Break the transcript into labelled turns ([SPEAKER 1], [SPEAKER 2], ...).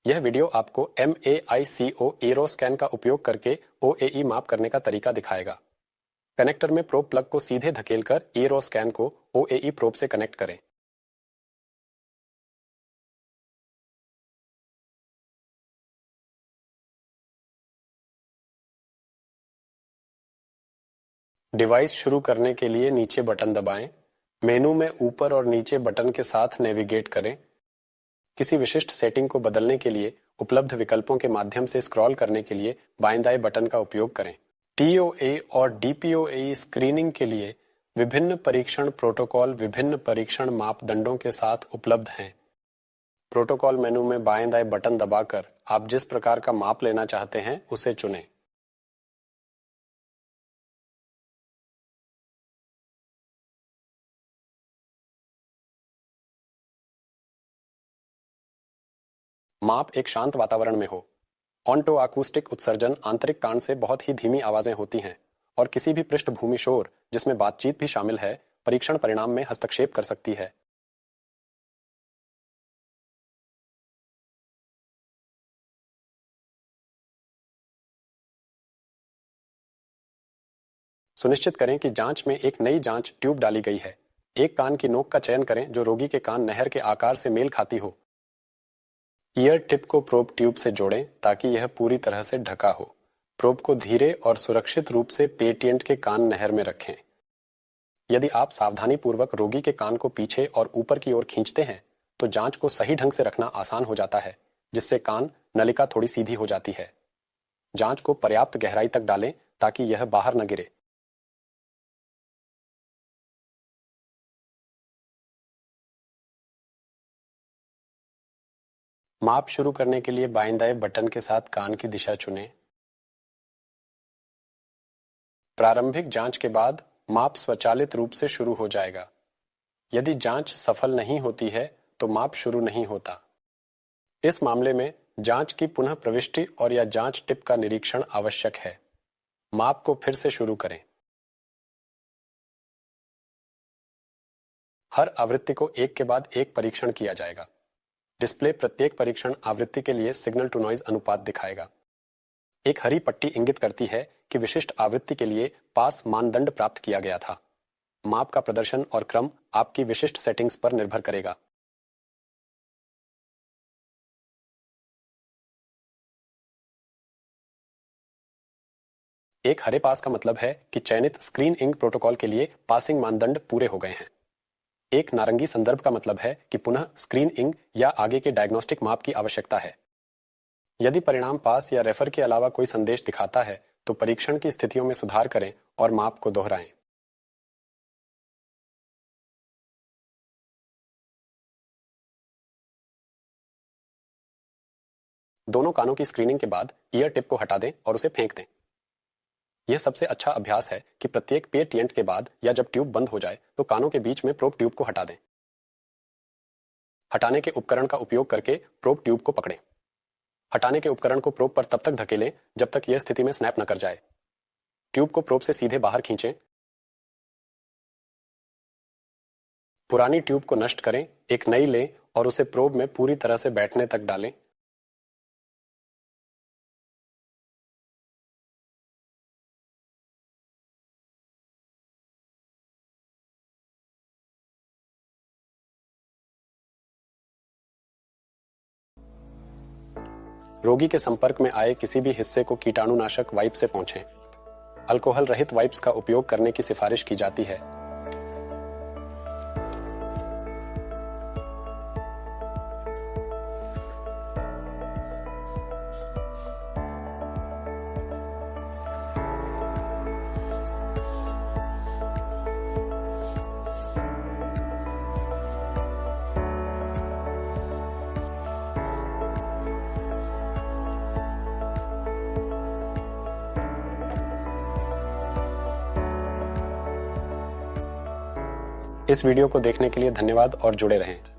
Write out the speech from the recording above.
[SPEAKER 1] यह वीडियो आपको MAICO arrow scan का उपयोग करके OAE माप करने का तरीका दिखाएगा। कनेक्टर में प्रोब प्लग को सीधे धकेलकर एरो स्कैन को OAE प्रोब से कनेक्ट करें। डिवाइस शुरू करने के लिए नीचे बटन दबाएं। मेनू में ऊपर और नीचे बटन के साथ नेविगेट करें। किसी विशिष्ट सेटिंग को बदलने के लिए उपलब्ध विकल्पों के माध्यम से स्क्रॉल करने के लिए बाएं दाएं बटन का उपयोग करें। TOA और DPOAE स्क्रीनिंग के लिए विभिन्न परीक्षण प्रोटोकॉल विभिन्न परीक्षण मापदंडों के साथ उपलब्ध हैं। प्रोटोकॉल मेनू में बाएं दाएं बटन दबाकर आप जिस प्रकार का माप लेना चाहते हैं उसे चुनें। माप एक शांत वातावरण में हो। ऑन्टो अकूस्टिक उत्सर्जन आंतरिक कान से बहुत ही धीमी आवाजें होती हैं और किसी भी पृष्ठभूमि शोर जिसमें बातचीत भी शामिल है परीक्षण परिणाम में हस्तक्षेप कर सकती है। सुनिश्चित करें कि जांच में एक नई जांच ट्यूब डाली गई है। एक कान की नोक का चयन करें जो रोगी के कान नहर के आकार से मेल खाती हो। ईयर टिप को प्रोब ट्यूब से जोड़ें ताकि यह पूरी तरह से ढका हो। प्रोब को धीरे और सुरक्षित रूप से पेशेंट के कान नहर में रखें। यदि आप सावधानीपूर्वक रोगी के कान को पीछे और ऊपर की ओर खींचते हैं तो जांच को सही ढंग से रखना आसान हो जाता है, जिससे कान नलिका थोड़ी सीधी हो जाती है। जांच को पर्याप्त गहराई तक डालें ताकि यह बाहर न गिरे। माप शुरू करने के लिए बाएं दाएं बटन के साथ कान की दिशा चुनें। प्रारंभिक जांच के बाद माप स्वचालित रूप से शुरू हो जाएगा। यदि जांच सफल नहीं होती है तो माप शुरू नहीं होता। इस मामले में जांच की पुनः प्रविष्टि और या जांच टिप का निरीक्षण आवश्यक है। माप को फिर से शुरू करें। हर आवृत्ति को एक के बाद एक परीक्षण किया जाएगा। डिस्प्ले प्रत्येक परीक्षण आवृत्ति के लिए सिग्नल टू नॉइज अनुपात दिखाएगा। एक हरी पट्टी इंगित करती है कि विशिष्ट आवृत्ति के लिए पास मानदंड प्राप्त किया गया था। माप का प्रदर्शन और क्रम आपकी विशिष्ट सेटिंग्स पर निर्भर करेगा। एक हरे पास का मतलब है कि चयनित स्क्रीन इंक प्रोटोकॉल के लिए पासिंग मानदंड पूरे हो गए हैं। एक नारंगी संदर्भ का मतलब है कि पुनः स्क्रीन इंक या आगे के डायग्नोस्टिक माप की आवश्यकता है। यदि परिणाम पास या रेफर के अलावा कोई संदेश दिखाता है तो परीक्षण की स्थितियों में सुधार करें और माप को दोहराएं। दोनों कानों की स्क्रीनिंग के बाद ईयर टिप को हटा दें और उसे फेंक दें। यह सबसे अच्छा अभ्यास है कि प्रत्येक पेशेंट के बाद या जब ट्यूब बंद हो जाए तो कानों के बीच में प्रोब ट्यूब को हटा दें। हटाने के उपकरण का उपयोग करके प्रोब ट्यूब को पकड़ें। हटाने के उपकरण को प्रोब पर तब तक धकेलें जब तक यह स्थिति में स्नैप न कर जाए। ट्यूब को प्रोब से सीधे बाहर खींचें। पुरानी ट्यूब को नष्ट करें, एक नई लें और उसे प्रोब में पूरी तरह से बैठने तक डालें। रोगी के संपर्क में आए किसी भी हिस्से को कीटाणुनाशक वाइप से पोंछें। अल्कोहल रहित वाइप्स का उपयोग करने की सिफारिश की जाती है। इस वीडियो को देखने के लिए धन्यवाद और जुड़े रहें।